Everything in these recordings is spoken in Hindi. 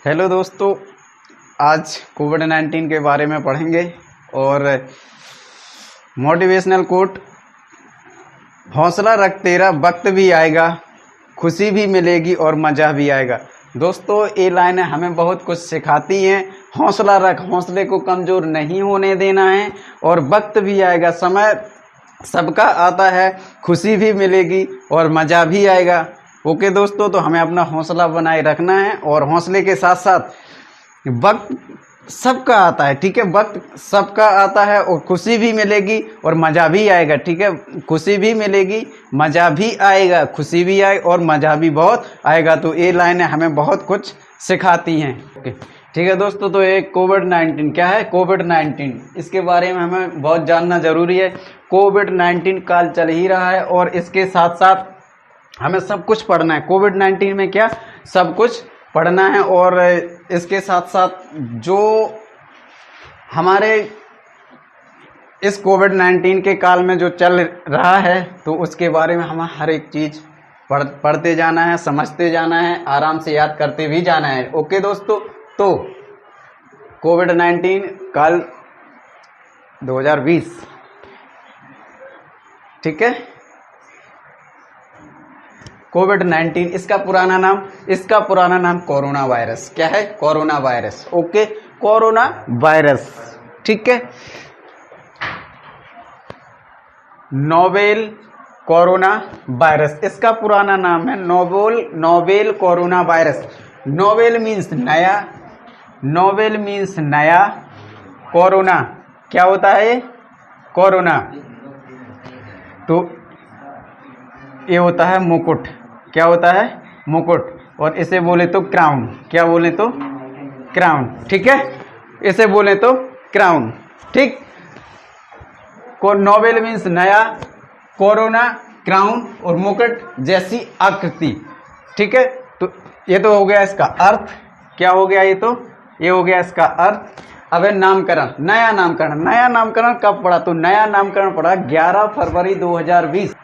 हेलो दोस्तों, आज कोविड-19 के बारे में पढ़ेंगे और मोटिवेशनल कोट, हौसला रख तेरा वक्त भी आएगा, खुशी भी मिलेगी और मज़ा भी आएगा। दोस्तों, ये लाइनें हमें बहुत कुछ सिखाती हैं। हौसला रख, हौसले को कमज़ोर नहीं होने देना है और वक्त भी आएगा, समय सबका आता है, खुशी भी मिलेगी और मज़ा भी आएगा। ओके दोस्तों, तो हमें अपना हौसला बनाए रखना है और हौसले के साथ साथ वक्त सबका आता है, ठीक है। वक्त सबका आता है और खुशी भी मिलेगी और मज़ा भी आएगा, ठीक है। खुशी भी मिलेगी, मज़ा भी आएगा, खुशी भी आए और मज़ा भी बहुत आएगा। तो ये लाइनें हमें बहुत कुछ सिखाती हैं। ओके, ठीक है दोस्तों। तो ये कोविड-19 क्या है? कोविड-19, इसके बारे में हमें बहुत जानना ज़रूरी है। कोविड-19 काल चल ही रहा है और इसके साथ साथ हमें सब कुछ पढ़ना है। कोविड-19 में क्या सब कुछ पढ़ना है और इसके साथ साथ जो हमारे इस कोविड-19 के काल में जो चल रहा है तो उसके बारे में हमें हर एक चीज़ पढ़ते जाना है, समझते जाना है, आराम से याद करते भी जाना है। ओके दोस्तों, तो कोविड-19 काल 2020, ठीक है। कोविड-19 इसका पुराना नाम कोरोना वायरस। क्या है? Corona virus. Okay, corona virus, ठीक है। नोवेल कोरोना वायरस इसका पुराना नाम है। Novel corona virus. Novel means नया, नोवेल मीन्स नया, कोरोना क्या होता है? कोरोना तो ये होता है मुकुट। क्या होता है? मुकुट। और इसे बोले तो क्राउन। क्या बोले तो? क्राउन, ठीक है। इसे बोले तो क्राउन, ठीक। नोवेल मीन्स नया, कोरोना क्राउन और मुकुट जैसी आकृति, ठीक है। तो ये तो हो गया इसका अर्थ। क्या हो गया? ये हो गया इसका अर्थ। अब है नामकरण, नया नामकरण। नया नामकरण कब पड़ा? तो नया नामकरण पड़ा 11 फरवरी 2020।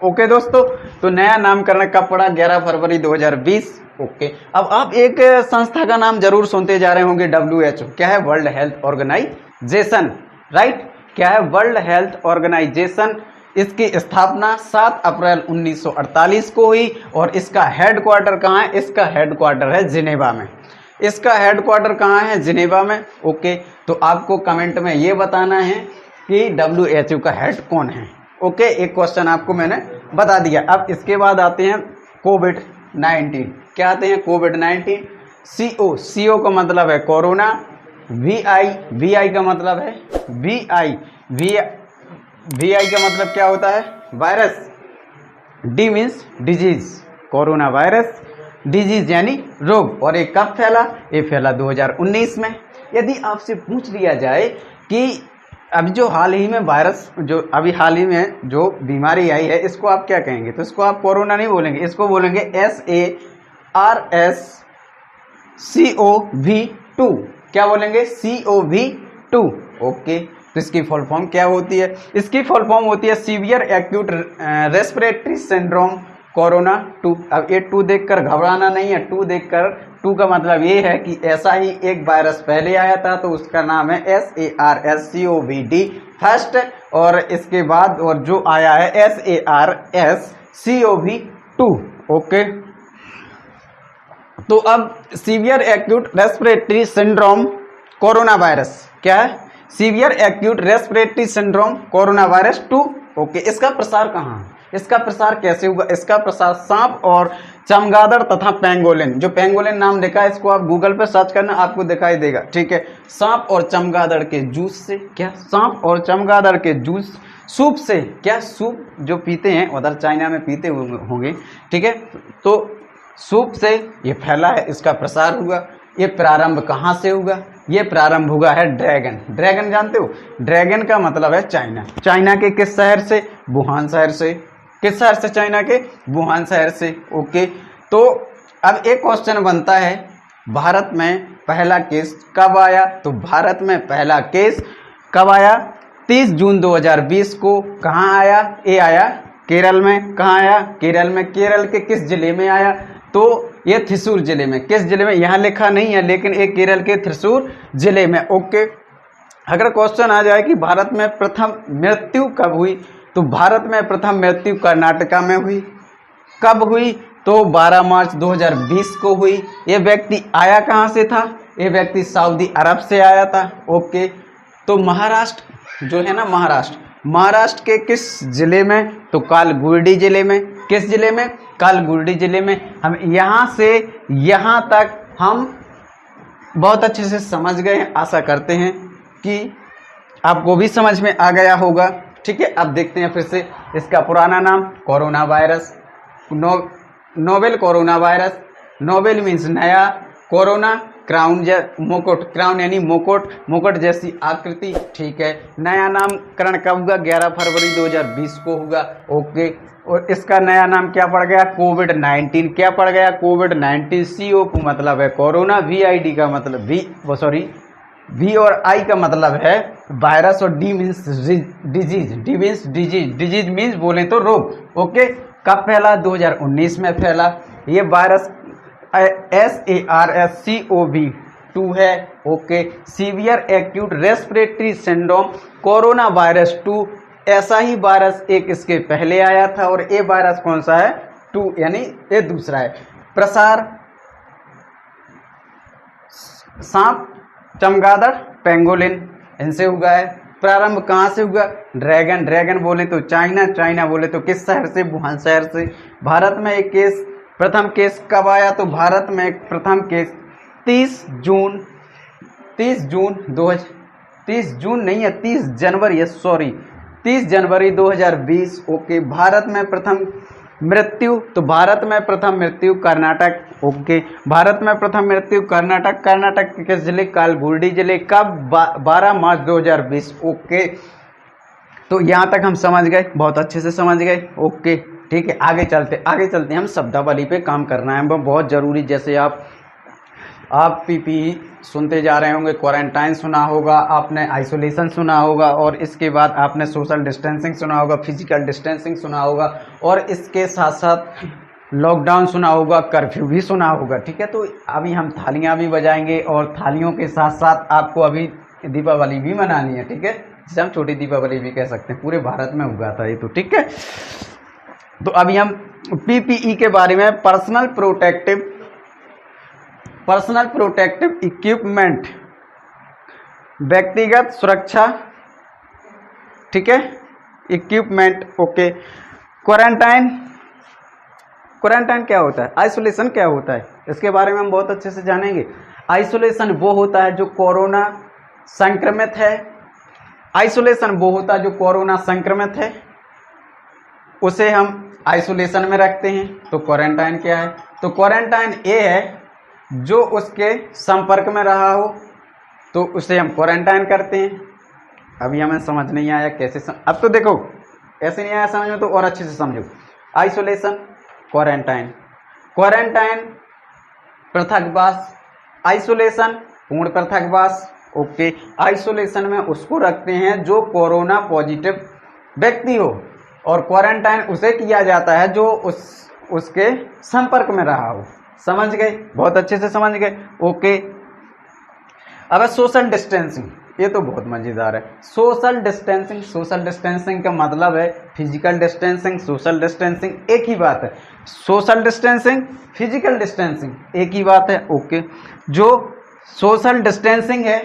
ओके दोस्तों, तो नया नामकरण कब पड़ा? 11 फरवरी 2020। ओके, अब आप एक संस्था का नाम जरूर सुनते जा रहे होंगे, WHO। क्या है? World health organization, right. क्या है? World health organization. इसकी स्थापना 7 अप्रैल 1948 को हुई और इसका हेडक्वार्टर कहाँ है? इसका हेडक्वार्टर है जिनेवा में। इसका हेडक्वार्टर कहाँ है? जिनेवा में। ओके, तो आपको कमेंट में ये बताना है कि WHO का हेड कौन है। ओके, एक क्वेश्चन आपको मैंने बता दिया। अब इसके बाद आते हैं कोविड-19। क्या आते हैं? कोविड-19। CO का मतलब है कोरोना। VI का मतलब है VI का मतलब क्या होता है? Virus. D means disease, corona virus, disease यानी रोग। और ये कब फैला? ये फैला 2019 में। यदि आपसे पूछ लिया जाए कि अभी जो हाल ही में वायरस, जो अभी हाल ही में जो बीमारी आई है, इसको आप क्या कहेंगे? तो इसको आप कोरोना नहीं बोलेंगे, इसको बोलेंगे SARS-CoV-2। क्या बोलेंगे? CoV-2। ओके, तो इसकी फुल फॉर्म क्या होती है? इसकी फुल फॉर्म होती है severe acute respiratory syndrome corona 2। अब ये 2 देखकर घबराना नहीं है। 2 देखकर, 2 का मतलब ये है कि ऐसा ही एक वायरस पहले आया था तो उसका नाम है SARS-CoV-2 फर्स्ट, और इसके बाद और जो आया है SARS-CoV-2। ओके, तो अब severe acute respiratory syndrome corona virus क्या है? Severe acute respiratory syndrome corona virus 2। Okay, इसका प्रसार कहाँ है? इसका प्रसार कैसे होगा? इसका प्रसार सांप और चमगादड़ तथा पेंगोलिन, जो पेंगोलिन नाम लिखा है इसको आप गूगल पे सर्च करना, आपको दिखाई देगा, ठीक है। सांप और चमगादड़ के जूस से। क्या? सांप और चमगादड़ के जूस, सूप से। क्या? सूप जो पीते हैं, उधर चाइना में पीते होंगे, ठीक है। तो सूप से ये फैला है, इसका प्रसार हुआ। ये प्रारंभ कहाँ से हुआ? ये प्रारंभ हुआ है ड्रैगन। ड्रैगन जानते हो? ड्रैगन का मतलब है चाइना। चाइना के किस शहर से? वुहान शहर से। किस शहर से? चाइना के वुहान शहर से। ओके, तो अब एक क्वेश्चन बनता है, भारत में पहला केस कब आया? तो भारत में पहला केस कब आया? 30 जून 2020 को। कहाँ आया? ये आया केरल में। कहाँ आया? केरल में। केरल के किस जिले में आया? तो ये थ्रिसूर जिले में, किस जिले में यहाँ लिखा नहीं है, लेकिन ये केरल के थ्रिसूर जिले में। ओके, अगर क्वेश्चन आ जाए कि भारत में प्रथम मृत्यु कब हुई, तो भारत में प्रथम मृत्यु कर्नाटका में हुई। कब हुई, तो 12 मार्च 2020 को हुई। ये व्यक्ति आया कहाँ से था, ये व्यक्ति सऊदी अरब से आया था। ओके, तो महाराष्ट्र जो है ना, महाराष्ट्र के किस जिले में, तो कालगुर्डी जिले में। किस जिले में, कालगुर्डी जिले में। हम यहाँ से यहाँ तक हम बहुत अच्छे से समझ गए, आशा करते हैं कि आपको भी समझ में आ गया होगा। ठीक है, अब देखते हैं फिर से इसका पुराना नाम corona virus, novel corona virus. Novel means नया, कोरोना क्राउन, मुकुट, क्राउन यानी मुकुट, मुकुट जैसी आकृति। ठीक है, नया नामकरण कब हुआ, 11 फरवरी 2020 को हुआ। ओके, और इसका नया नाम क्या पड़ गया, कोविड-19। क्या पड़ गया, कोविड-19। CO को मतलब है कोरोना, VID का मतलब V और I का मतलब है वायरस, और D means disease. D means disease means बोले तो रोग। ओके, कब फैला, 2019 में फैला। ये वायरस SARS-CoV-2 है। Okay, severe acute respiratory syndrome corona virus 2, ऐसा ही वायरस एक इसके पहले आया था, और ये वायरस कौन सा है, 2, यानी ये दूसरा है। प्रसार सांप, चमगादड़, पेंगोलिन, इनसे हुआ है। प्रारंभ कहाँ से हुआ, ड्रैगन बोले तो चाइना बोले तो किस शहर से, वुहान शहर से। भारत में एक केस, प्रथम केस कब आया, तो भारत में एक प्रथम केस 30 जनवरी 2020। ओके, भारत में प्रथम मृत्यु, तो भारत में प्रथम मृत्यु कर्नाटक। ओके, भारत में प्रथम मृत्यु कर्नाटक के किस जिले, कालगुर्डी जिले। कब, 12 मार्च 2020। ओके, तो यहाँ तक हम समझ गए, बहुत अच्छे से समझ गए। ओके, ठीक है, आगे चलते हैं। हम शब्दावली पे काम करना है, वो बहुत ज़रूरी। जैसे आप PPE सुनते जा रहे होंगे, क्वारंटाइन सुना होगा आपने, आइसोलेशन सुना होगा, और इसके बाद आपने सोशल डिस्टेंसिंग सुना होगा, फिजिकल डिस्टेंसिंग सुना होगा, और इसके साथ साथ लॉकडाउन सुना होगा, कर्फ्यू भी सुना होगा। ठीक है, तो अभी हम थालियां भी बजाएंगे, और थालियों के साथ साथ आपको अभी दीपावली भी मनानी है। ठीक है, जिसे हम छोटी दीपावली भी कह सकते हैं, पूरे भारत में हुआ था ये तो। ठीक है, तो अभी हम PPE के बारे में, पर्सनल प्रोटेक्टिव इक्विपमेंट, व्यक्तिगत सुरक्षा। ठीक है, इक्विपमेंट। ओके, क्वारंटाइन क्या होता है, आइसोलेशन क्या होता है, इसके बारे में हम बहुत अच्छे से जानेंगे। आइसोलेशन वो होता है जो कोरोना संक्रमित है, उसे हम आइसोलेशन में रखते हैं। तो क्वारंटाइन क्या है, तो क्वारंटाइन ये है जो उसके संपर्क में रहा हो, तो उसे हम क्वारंटाइन करते हैं। अभी हमें समझ नहीं आया कैसे अब तो देखो, ऐसे नहीं आया समझ में तो और अच्छे से समझो। आइसोलेशन, क्वारंटाइन पृथकवास, आइसोलेशन पूर्ण पृथकवास। ओके, आइसोलेशन में उसको रखते हैं जो कोरोना पॉजिटिव व्यक्ति हो, और क्वारंटाइन उसे किया जाता है जो उसके संपर्क में रहा हो। समझ गए, बहुत अच्छे से समझ गए। ओके, अब सोशल डिस्टेंसिंग, ये तो बहुत मजेदार है। सोशल डिस्टेंसिंग का मतलब है फिजिकल डिस्टेंसिंग, सोशल डिस्टेंसिंग एक ही बात है। सोशल डिस्टेंसिंग, फिजिकल डिस्टेंसिंग एक ही बात है। ओके, जो सोशल डिस्टेंसिंग है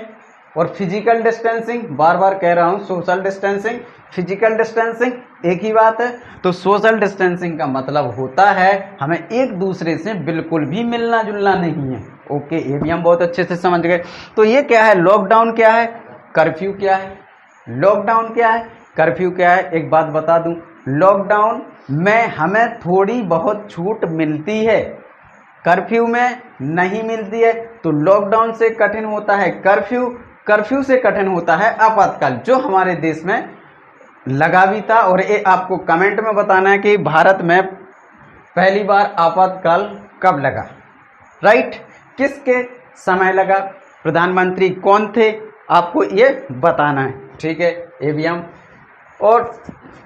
और फिजिकल डिस्टेंसिंग, बार बार कह रहा हूँ, सोशल डिस्टेंसिंग, फिजिकल डिस्टेंसिंग एक ही बात है। तो सोशल डिस्टेंसिंग का मतलब होता है हमें एक दूसरे से बिल्कुल भी मिलना जुलना नहीं है। ओके, ये भी हम बहुत अच्छे से समझ गए। तो ये क्या है, लॉकडाउन क्या है, कर्फ्यू क्या है। लॉकडाउन क्या है, कर्फ्यू क्या है, एक बात बता दूं, लॉकडाउन में हमें थोड़ी बहुत छूट मिलती है, कर्फ्यू में नहीं मिलती है। तो लॉकडाउन से कठिन होता है कर्फ्यू से कठिन होता है आपातकाल, जो हमारे देश में लगा भी था। और ये आपको कमेंट में बताना है कि भारत में पहली बार आपातकाल कब लगा, राइट, किसके समय लगा, प्रधानमंत्री कौन थे, आपको ये बताना है। ठीक है, ये भी हम। और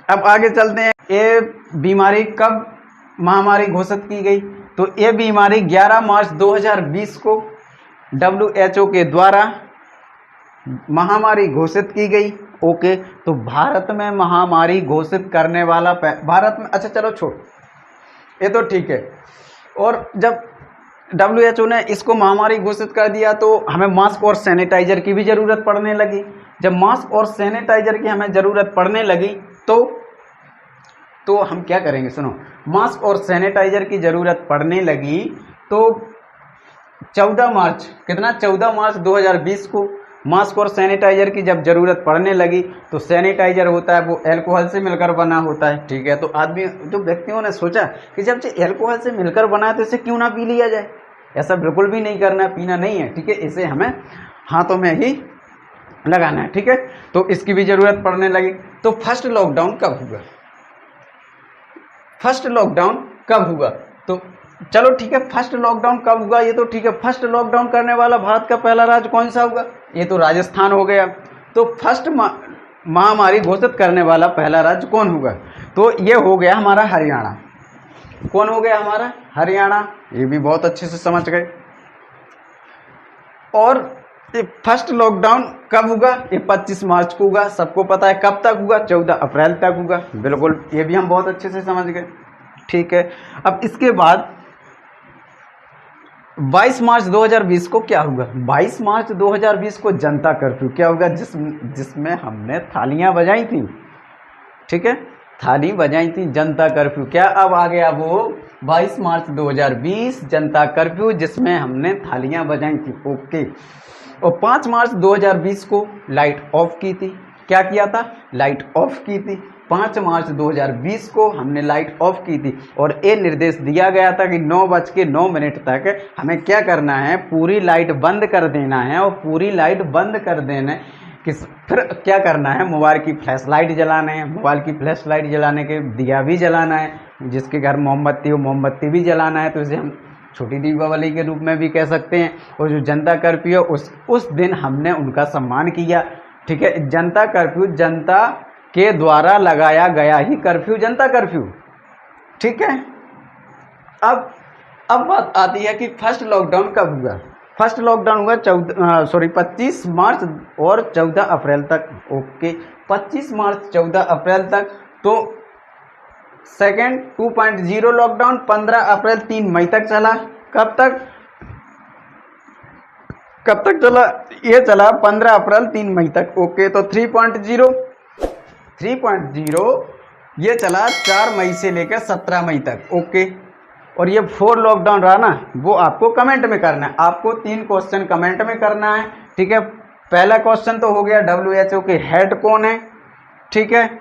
अब आगे चलते हैं, ये बीमारी कब महामारी घोषित की गई, तो ये बीमारी 11 मार्च 2020 को WHO के द्वारा महामारी घोषित की गई। ओके, तो भारत में महामारी घोषित करने वाला भारत में, अच्छा चलो छोड़, ये तो ठीक है। और जब WHO ने इसको महामारी घोषित कर दिया तो हमें मास्क और सैनिटाइजर की भी ज़रूरत पड़ने लगी। जब मास्क और सैनिटाइजर की हमें ज़रूरत पड़ने लगी तो हम क्या करेंगे, सुनो, मास्क और सैनिटाइजर की ज़रूरत पड़ने लगी तो 14 मार्च 2020 को मास्क और सैनिटाइजर की जब ज़रूरत पड़ने लगी तो सैनिटाइजर होता है वो अल्कोहल से मिलकर बना होता है, ठीक है। तो आदमी, जो व्यक्तियों ने सोचा कि जब से अल्कोहल से मिलकर बना है तो इसे क्यों ना पी लिया जाए। ऐसा बिल्कुल भी नहीं करना, पीना नहीं है, ठीक है। इसे हमें हाथों में ही लगाना है, ठीक है। तो इसकी भी ज़रूरत पड़ने लगी। तो फर्स्ट लॉकडाउन कब हुआ? फर्स्ट लॉकडाउन कब हुआ? तो चलो ठीक है, फर्स्ट लॉकडाउन कब हुआ ये तो ठीक है। फर्स्ट लॉकडाउन करने वाला भारत का पहला राज्य कौन सा होगा? ये तो राजस्थान हो गया। तो फर्स्ट महामारी घोषित करने वाला पहला राज्य कौन होगा? तो ये हो गया हमारा हरियाणा। कौन हो गया हमारा? हरियाणा। ये भी बहुत अच्छे से समझ गए। और ये फर्स्ट लॉकडाउन कब होगा? ये 25 मार्च को होगा, सबको पता है। कब तक होगा? 14 अप्रैल तक होगा, बिल्कुल, ये भी हम बहुत अच्छे से समझ गए, ठीक है। अब इसके बाद 22 मार्च 2020 को क्या होगा? 22 मार्च 2020 को जनता कर्फ्यू क्या होगा? जिसमें हमने थालियां बजाई थी, ठीक है, थाली बजाई थी, जनता कर्फ्यू। क्या अब आ गया वो 22 मार्च 2020 जनता कर्फ्यू, जिसमें हमने थालियां बजाई थी। ओके। और 5 मार्च 2020 को लाइट ऑफ की थी। क्या किया था? लाइट ऑफ की थी। 5 मार्च 2020 को हमने लाइट ऑफ की थी और ये निर्देश दिया गया था कि 9:09 तक हमें क्या करना है? पूरी लाइट बंद कर देना है। और पूरी लाइट बंद कर देना फिर क्या करना है? मोबाइल की फ्लैश लाइट जलाना है। मोबाइल की फ्लैश लाइट जलाने के दिया भी जलाना है। जिसके घर मोमबत्ती हो मोमबत्ती भी जलाना है। तो इसे हम छोटी दीपावली के रूप में भी कह सकते हैं। और जो जनता कर्फ्यू है उस दिन हमने उनका सम्मान किया, ठीक है। जनता कर्फ्यू जनता के द्वारा लगाया गया ही कर्फ्यू जनता कर्फ्यू, ठीक है। अब बात आती है कि फर्स्ट लॉकडाउन कब हुआ? फर्स्ट लॉकडाउन हुआ 25 मार्च और 14 अप्रैल तक। ओके, 25 मार्च 14 अप्रैल तक। तो सेकेंड 2.0 लॉकडाउन 15 अप्रैल 3 मई तक चला। कब तक चला? ये चला 15 अप्रैल 3 मई तक। ओके, तो 3.0 ये चला 4 मई से लेकर 17 मई तक। ओके, और ये 4 लॉकडाउन रहा ना, वो आपको कमेंट में करना है। आपको 3 क्वेश्चन कमेंट में करना है, ठीक है। पहला क्वेश्चन तो हो गया WHO के हेड कौन है, ठीक है।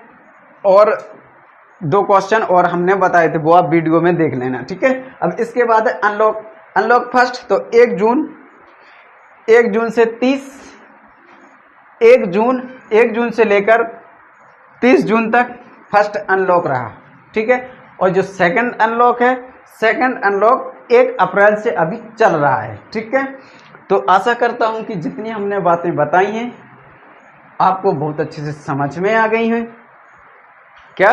और 2 क्वेश्चन और हमने बताए थे, वो आप वीडियो में देख लेना, ठीक है। अब इसके बाद है अनलॉक फर्स्ट। तो 1 जून से 1 जून से लेकर 30 जून तक फर्स्ट अनलॉक रहा, ठीक है। और जो सेकंड अनलॉक है, सेकंड अनलॉक 1 अप्रैल से अभी चल रहा है, ठीक है। तो आशा करता हूं कि जितनी हमने बातें बताई हैं आपको बहुत अच्छे से समझ में आ गई हैं। क्या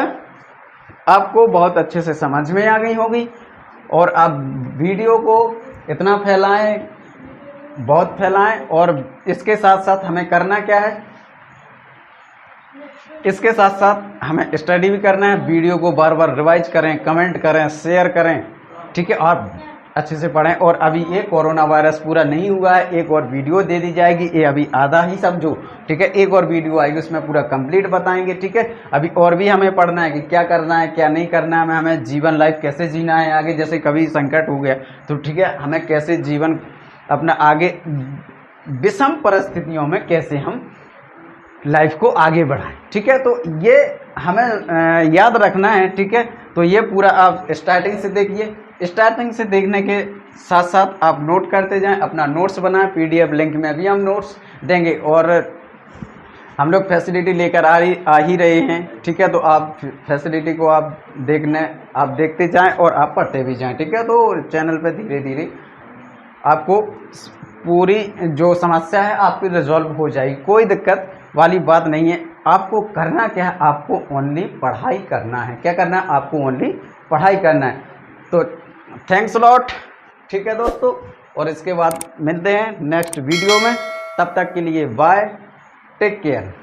आपको बहुत अच्छे से समझ में आ गई होगी? और आप वीडियो को इतना फैलाएं, बहुत फैलाएं। और इसके साथ साथ हमें करना क्या है? इसके साथ साथ हमें स्टडी भी करना है। वीडियो को बार बार रिवाइज करें, कमेंट करें, शेयर करें, ठीक है। और अच्छे से पढ़ें। और अभी ये कोरोना वायरस पूरा नहीं हुआ है, एक और वीडियो दे दी जाएगी। ये अभी आधा ही समझो, ठीक है। एक और वीडियो आएगी, उसमें पूरा कंप्लीट बताएंगे, ठीक है। अभी और भी हमें पढ़ना है कि क्या करना है, क्या नहीं करना है, हमें जीवन लाइफ कैसे जीना है आगे। जैसे कभी संकट हो गया तो ठीक है, हमें कैसे जीवन अपना आगे विषम परिस्थितियों में कैसे हम लाइफ को आगे बढ़ाएं, ठीक है। तो ये हमें याद रखना है, ठीक है। तो ये पूरा आप स्टार्टिंग से देखिए। स्टार्टिंग से देखने के साथ साथ आप नोट करते जाएं, अपना नोट्स बनाएं। PDF लिंक में भी हम नोट्स देंगे और हम लोग फैसिलिटी लेकर आ ही रहे हैं, ठीक है। तो आप फैसिलिटी को आप देखते जाएं और आप पढ़ते भी जाएं, ठीक है। तो चैनल पे धीरे धीरे आपको पूरी जो समस्या है आपकी रिजॉल्व हो जाएगी। कोई दिक्कत वाली बात नहीं है। आपको करना क्या है? आपको ओनली पढ़ाई करना है। क्या करना है? आपको ओनली पढ़ाई करना है। तो थैंक्स लॉट। ठीक है दोस्तों, और इसके बाद मिलते हैं नेक्स्ट वीडियो में, तब तक के लिए बाय, टेक केयर।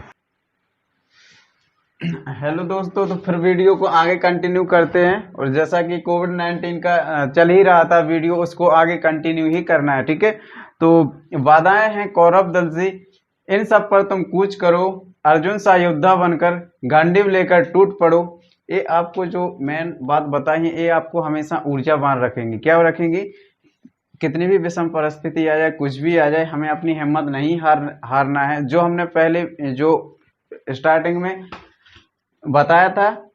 हेलो दोस्तों, तो फिर वीडियो को आगे कंटिन्यू करते हैं, और जैसा कि कोविड-19 का चल ही रहा था वीडियो, उसको आगे कंटिन्यू ही करना है। ठीक है, तो वादाएं हैं कौरव दल से, इन सब पर तुम कूच करो, अर्जुन सा योद्धा बनकर गांडीव लेकर टूट पड़ो। ये आपको जो मेन बात बताई है, ये आपको हमेशा ऊर्जावान रखेंगे। क्या रखेंगी? कितनी भी विषम परिस्थिति आ जाए, कुछ भी आ जाए, हमें अपनी हिम्मत नहीं हारना है। जो हमने पहले जो स्टार्टिंग में बताया था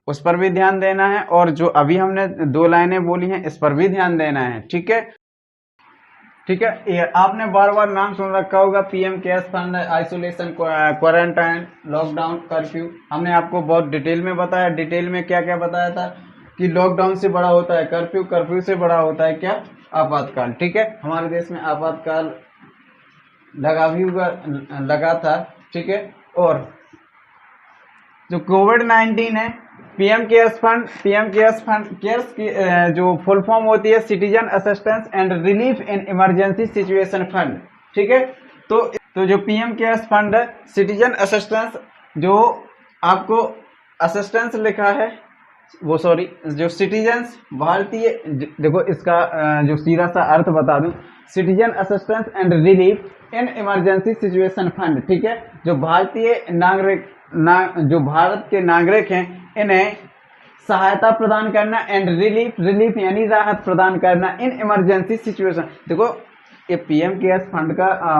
उस पर भी ध्यान देना है, और जो अभी हमने 2 लाइनें बोली हैं इस पर भी ध्यान देना है। ठीक है, ठीक है। ये आपने बार बार नाम सुन रखा होगा, PM cares fund, isolation, quarantine, lockdown, curfew. हमने आपको बहुत डिटेल में बताया। डिटेल में क्या क्या बताया था कि लॉकडाउन से बड़ा होता है कर्फ्यू, कर्फ्यू से बड़ा होता है क्या? आपातकाल। ठीक है, हमारे देश में आपातकाल लगा था। ठीक है, और जो कोविड-19 है, पीएम केयर्स फंड केयर्स की जो फुल फॉर्म होती है citizen assistance and relief in emergency situation fund. ठीक है, तो जो पीएम केयर्स फंड है, सिटीजन असिस्टेंस, जो आपको असिस्टेंस लिखा है वो, सॉरी, जो सिटीजन्स भारतीय, देखो इसका जो सीधा सा अर्थ बता दूं, citizen assistance and relief in emergency situation fund. ठीक है, जो भारतीय नागरिक जो भारत के नागरिक हैं, इन्हें सहायता प्रदान करना, एंड रिलीफ यानी राहत प्रदान करना इन इमरजेंसी सिचुएशन। देखो, ये पीएम केयर्स फंड का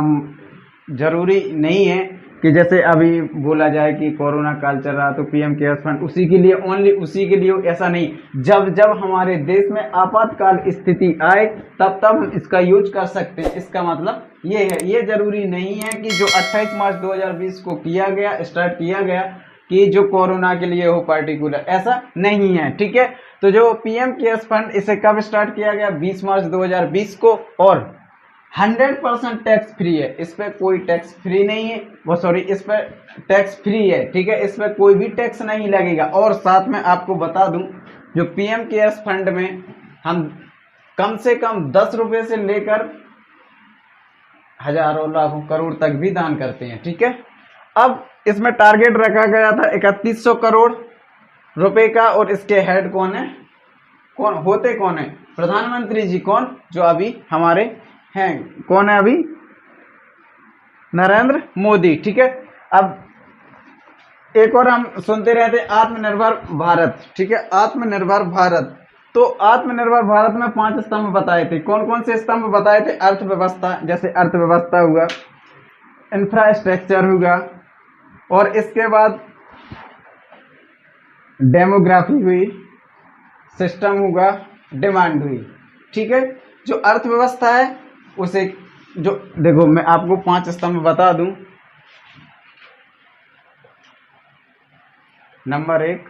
जरूरी नहीं है कि जैसे अभी बोला जाए कि कोरोना काल चल रहा तो पीएम केयर्स फंड उसी के लिए, ओनली उसी के लिए, ऐसा नहीं। जब जब हमारे देश में आपातकाल स्थिति आए तब तब हम इसका यूज कर सकते हैं। इसका मतलब ये है, ये जरूरी नहीं है कि जो 28 मार्च 2020 को स्टार्ट किया गया कि जो कोरोना के लिए हो पर्टिकुलर, ऐसा नहीं है। ठीक है, तो जो पीएम केयर्स फंड, इसे कब स्टार्ट किया गया? 20 मार्च 2020 को, और 100% टैक्स फ्री है। इस पर कोई टैक्स फ्री नहीं है, वो सॉरी, इस पर टैक्स फ्री है। ठीक है, इस पर कोई भी टैक्स नहीं लगेगा। और साथ में आपको बता दूं, जो पीएम केयर्स फंड में हम कम से कम 10 रुपए से लेकर हजारों, लाखों, करोड़ तक भी दान करते हैं। ठीक है, अब इसमें टारगेट रखा गया था 3100 करोड़ रुपए का, और इसके हेड कौन है? कौन है? प्रधानमंत्री जी। कौन? जो अभी हमारे हैं, कौन है अभी? नरेंद्र मोदी। ठीक है, अब एक और हम सुनते रहते आत्मनिर्भर भारत। ठीक है, आत्मनिर्भर भारत। तो आत्मनिर्भर भारत में 5 स्तंभ बताए थे। कौन कौन से स्तंभ बताए थे? अर्थव्यवस्था, जैसे अर्थव्यवस्था हुआ, इंफ्रास्ट्रक्चर हुआ, और इसके बाद डेमोग्राफी हुई, सिस्टम हुआ, डिमांड हुई। ठीक है, जो अर्थव्यवस्था है उसे, जो देखो मैं आपको 5 स्तंभ बता दूं। नंबर 1,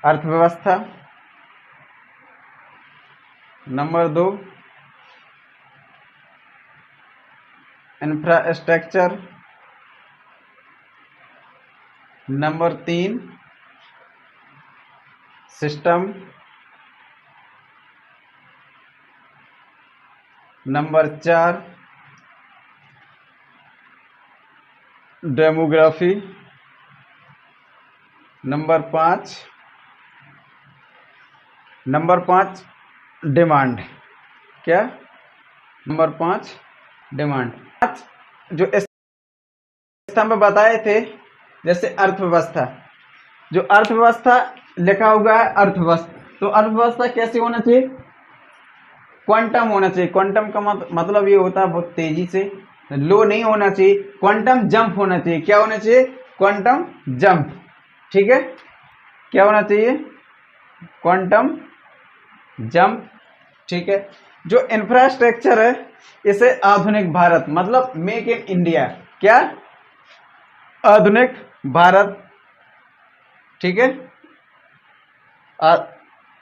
अर्थव्यवस्था। Number 2, infrastructure. Number 3, system. Number 4, demography. Number 5 demand. क्या? Number 5 demand. 5 जो स्तंभ बताए थे, जैसे अर्थव्यवस्था, जो अर्थव्यवस्था लिखा हुआ है अर्थव्यवस्था, तो अर्थव्यवस्था कैसे होना चाहिए? क्वांटम होना चाहिए। क्वांटम का मतलब ये होता है बहुत तेजी से, लो नहीं होना चाहिए, क्वांटम जंप होना चाहिए। क्या होना चाहिए? Quantum jump. ठीक है, क्या होना चाहिए? Quantum jump. ठीक है, जो इंफ्रास्ट्रक्चर है, इसे आधुनिक भारत, मतलब मेक इन इंडिया। क्या? आधुनिक भारत। ठीक है,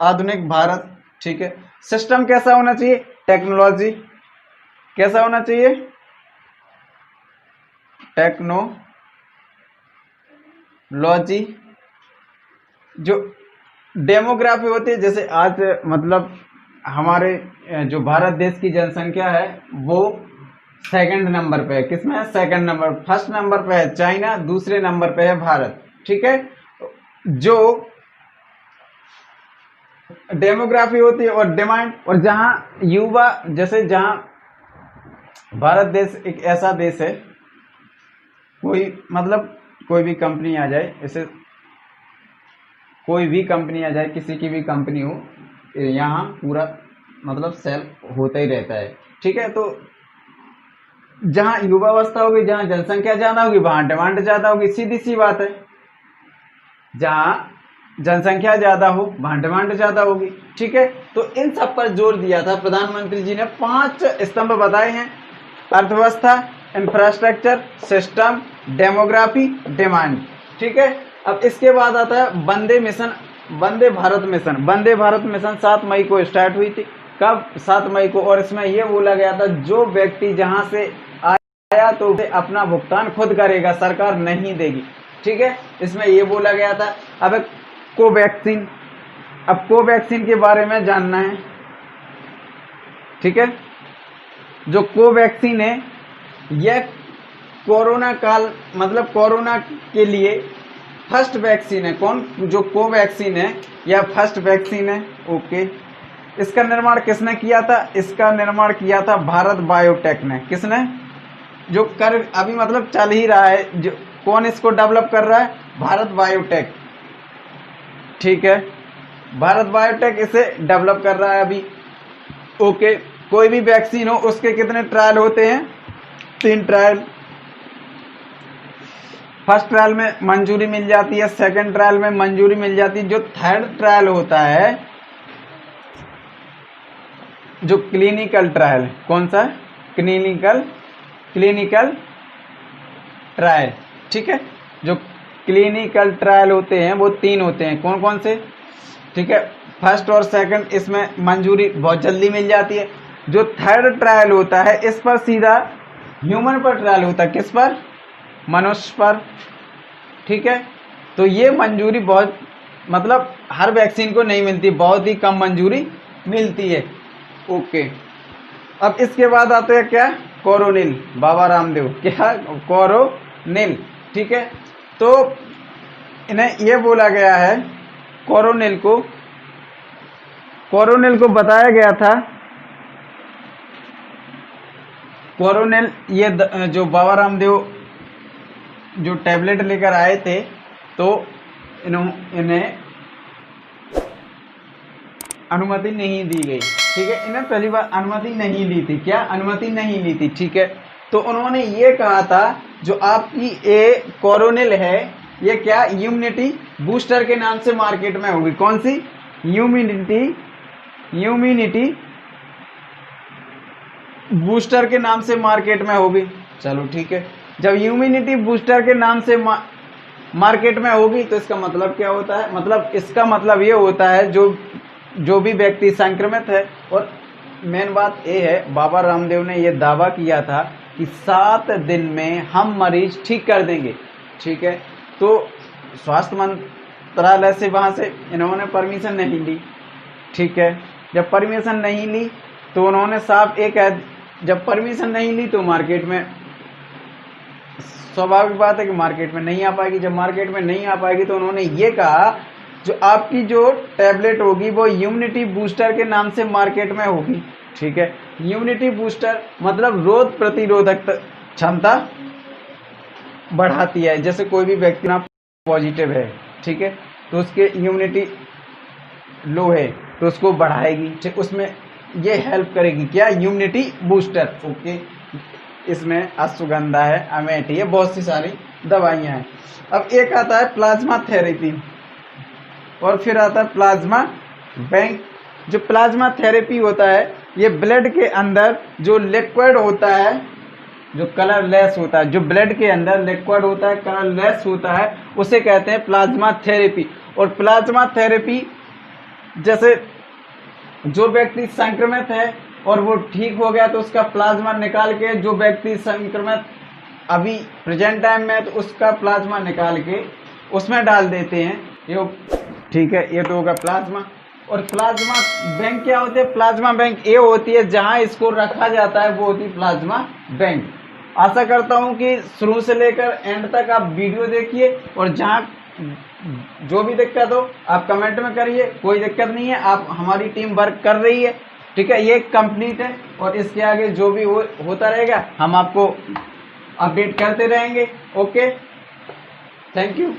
आधुनिक भारत। ठीक है, सिस्टम कैसा होना चाहिए? टेक्नोलॉजी। कैसा होना चाहिए? टेक्नोलॉजी, जो डेमोग्राफी होती है, जैसे आज मतलब हमारे जो भारत देश की जनसंख्या है वो सेकंड नंबर पे है। किसमें है? Second number. फर्स्ट नंबर पे है चाइना, दूसरे नंबर पे है भारत। ठीक है, जो डेमोग्राफी होती है और डिमांड, और जहां युवा, जैसे जहां भारत देश एक ऐसा देश है, कोई मतलब कोई भी कंपनी आ जाए, ऐसे कोई भी कंपनी आ जाए, किसी की भी कंपनी हो, यहाँ पूरा मतलब सेल होता ही रहता है। ठीक है, तो जहां युवावस्था होगी, जहां जनसंख्या ज्यादा होगी, वहां डिमांड ज्यादा होगी। सीधी सी बात है, जहां जनसंख्या ज्यादा हो वहां डिमांड ज्यादा होगी। ठीक है, तो इन सब पर जोर दिया था प्रधानमंत्री जी ने। 5 स्तंभ बताए हैं: अर्थव्यवस्था, इंफ्रास्ट्रक्चर, सिस्टम, डेमोग्राफी, डिमांड। ठीक है, अब इसके बाद आता है वंदे mission, Vande Bharat mission. Vande Bharat mission 7 मई को स्टार्ट हुई थी। कब? 7 मई को। और इसमें यह बोला गया था जो व्यक्ति जहां से आया तो उसे अपना भुगतान खुद करेगा, सरकार नहीं देगी। ठीक है, इसमें यह बोला गया था। अब कोवैक्सीन, अब कोवैक्सीन के बारे में जानना है। ठीक है, जो कोवैक्सीन है यह कोरोना काल मतलब कोरोना के लिए फर्स्ट वैक्सीन है। कौन? जो कोवैक्सीन है यह फर्स्ट वैक्सीन है। ओके, इसका निर्माण किसने किया था? इसका निर्माण किया था भारत बायोटेक ने। किसने? जो कर अभी मतलब चल ही रहा है, जो कौन इसको डेवलप कर रहा है? भारत बायोटेक। ठीक है, भारत बायोटेक इसे डेवलप कर रहा है अभी। ओके, कोई भी वैक्सीन हो उसके कितने ट्रायल होते हैं? 3 ट्रायल। फर्स्ट ट्रायल में मंजूरी मिल जाती है, सेकंड ट्रायल में मंजूरी मिल जाती है, जो थर्ड ट्रायल होता है, जो क्लिनिकल ट्रायल, कौन सा? Clinical trial. ठीक है, जो क्लिनिकल ट्रायल होते हैं वो 3 होते हैं। कौन कौन से? ठीक है, फर्स्ट और सेकंड, इसमें मंजूरी बहुत जल्दी मिल जाती है। जो थर्ड ट्रायल होता है इस पर सीधा ह्यूमन पर ट्रायल होता है। किस पर? मनुष्य पर। ठीक है, तो ये मंजूरी बहुत मतलब हर वैक्सीन को नहीं मिलती, बहुत ही कम मंजूरी मिलती है। ओके, अब इसके बाद आते हैं क्या? कोरोनिल, बाबा रामदेव। क्या? कोरोनिल। ठीक है, तो इन्हें यह बोला गया है, कोरोनिल को बताया गया था, कोरोनिल ये जो बाबा रामदेव जो टैबलेट लेकर आए थे, तो इन्हें अनुमति नहीं दी गई। ठीक है, इन्हें पहली बार अनुमति नहीं ली थी। क्या? अनुमति नहीं ली थी। ठीक है, तो उन्होंने ये कहा था जो आपकी ये कोरोनिल है ये क्या? इम्यूनिटी बूस्टर के नाम से मार्केट में होगी। कौन सी? इम्यूनिटी बूस्टर के नाम से मार्केट में होगी। चलो ठीक है, जब इम्यूनिटी बूस्टर के नाम से मार्केट में होगी तो इसका मतलब क्या होता है? मतलब इसका मतलब ये होता है जो भी व्यक्ति संक्रमित है, और मेन बात ये है बाबा रामदेव ने ये दावा किया था कि 7 दिन में हम मरीज ठीक कर देंगे। ठीक है, तो स्वास्थ्य मंत्रालय से वहाँ से इन्होंने परमिशन नहीं ली। ठीक है, जब परमिशन नहीं ली तो उन्होंने साफ एक है, जब परमिशन नहीं ली तो मार्केट में स्वाभाविक बात है कि मार्केट में नहीं आ पाएगी। जब मार्केट में नहीं आ पाएगी तो उन्होंने ये कहा जो आपकी जो टैबलेट होगी वो इम्यूनिटी बूस्टर के नाम से मार्केट में होगी। ठीक है, इम्यूनिटी बूस्टर मतलब रोग प्रतिरोधक क्षमता बढ़ाती है। जैसे कोई भी व्यक्ति ना पॉजिटिव है, ठीक है, तो उसके इम्यूनिटी लो है तो उसको बढ़ाएगी। ठीक, उसमें ये हेल्प करेगी। क्या? Immunity booster. ओके, इसमें अश्वगंधा है, अमेठी है, बहुत सी सारी दवाइयाँ हैं। अब एक आता है प्लाज्मा थेरेपी और फिर आता है प्लाज्मा बैंक। जो प्लाज्मा थेरेपी होता है ये ब्लड के अंदर जो लिक्विड होता है, जो कलरलेस होता है, जो ब्लड के अंदर लिक्विड होता है, कलरलेस होता है, उसे कहते हैं प्लाज्मा थेरेपी। और प्लाज्मा थेरेपी जैसे जो व्यक्ति संक्रमित है और वो ठीक हो गया तो उसका प्लाज्मा निकाल के, जो व्यक्ति संक्रमित अभी प्रेजेंट टाइम में है तो उसका प्लाज्मा निकाल के उसमें डाल देते हैं ये। ठीक है, ये तो होगा प्लाज्मा। और प्लाज्मा बैंक क्या होते हैं? प्लाज्मा बैंक ये होती है जहां इसको रखा जाता है, वो होती है प्लाज्मा बैंक। आशा करता हूं कि शुरू से लेकर एंड तक आप वीडियो देखिए, और जहां जो भी दिक्कत हो आप कमेंट में करिए, कोई दिक्कत नहीं है, आप हमारी टीम वर्क कर रही है। ठीक है, ये कंप्लीट है, और इसके आगे जो भी होता रहेगा हम आपको अपडेट करते रहेंगे। Okay, thank you.